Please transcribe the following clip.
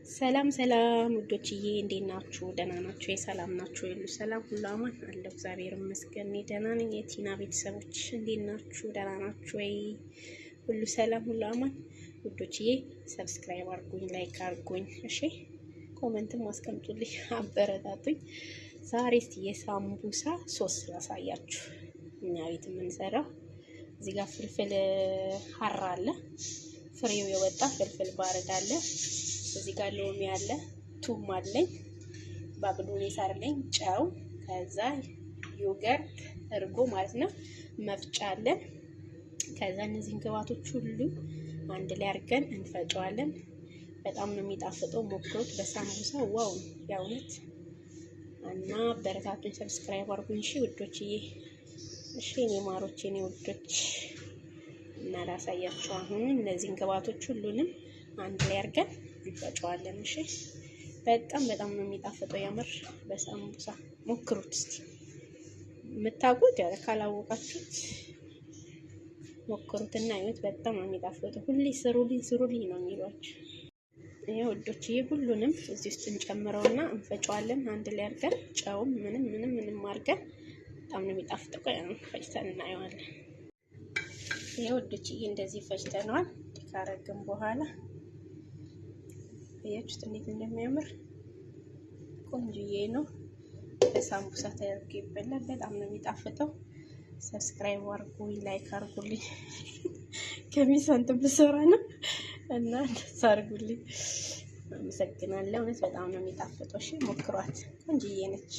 ሰላም ሰላም ውዶችዬ እንዴት ናችሁ? ደህና ናችሁ? የሰላም ናችሁ? ሁሉ ሰላም ሁሉ አማን አለው። እግዚአብሔር ይመስገን ደህና ነኝ። የቲና ቤተሰቦች እንዴት ናችሁ? ደህና ናችሁ ወይ? ሁሉ ሰላም ሁሉ አማን ውዶችዬ። ሰብስክራይብ አድርጉኝ፣ ላይክ አድርጉኝ፣ እሺ ኮሜንትም አስቀምጡልኝ፣ አበረታቱኝ። ዛሬ እስቲ የሳምቡሳ ሶስ ላሳያችሁ። እኛ ቤት የምንሰራው እዚህ ጋር ፍልፍል ሀራ አለ፣ ፍሬው የወጣ ፍልፍል ባረድ አለ። እዚህ ጋር ሎሚ አለ፣ ቱም አለኝ፣ ባቅዶኔስ አለኝ፣ ጨው፣ ከዛ ዮገርት እርጎ ማለት ነው፣ መፍጫ አለን። ከዛ እነዚህን ግብአቶች ሁሉ አንድ ላይ አድርገን እንፈጨዋለን። በጣም ነው የሚጣፍጠው፣ ሞክሩት። በሳምቡሳ ዋው ያውነት እና በረታቱን። ሰብስክራይብ አድርጉኝ እሺ ውዶችዬ፣ እሺ እኔ ማሮቼ፣ እኔ ውዶች እና ላሳያችሁ አሁን እነዚህን ግብአቶች ሁሉንም አንድ ላይ አድርገን እንፈጨዋለን። እሺ በጣም ነው የሚጣፍጠው የምር። በሳምቡሳ ሞክሩት እስቲ። የምታውቁት ያለ ካላወቃችሁት ሞክሩትና እዩት። በጣም ነው የሚጣፍጠው። ሁሌ ስሩልኝ ነው የሚሏችሁ። ይሄ ውዶችዬ ሁሉንም እዚህ ውስጥ እንጨምረውና እንፈጨዋለን አንድ ላይ አድርገን። ጨውም ምንም አድርገን በጣም ነው የሚጣፍጠው። ፈጭተን እናየዋለን። ይሄ ውዶችዬ እንደዚህ ፈጭተነዋል። ካረግን በኋላ ያችሁት እንዴት እንደሚያምር ቆንጆዬ ነው። በሳምቡሳ ተደርጎ ይበላል። በጣም ነው የሚጣፍጠው። ሰብስክራይብ አድርጉኝ፣ ላይክ አድርጉልኝ። ከሚሳንት ብሰራ ነው እና እንደዛ አድርጉልኝ። አመሰግናለሁ። እውነት በጣም ነው የሚጣፍጠው። እሺ ሞክሯት፣ ቆንጆዬ ነች።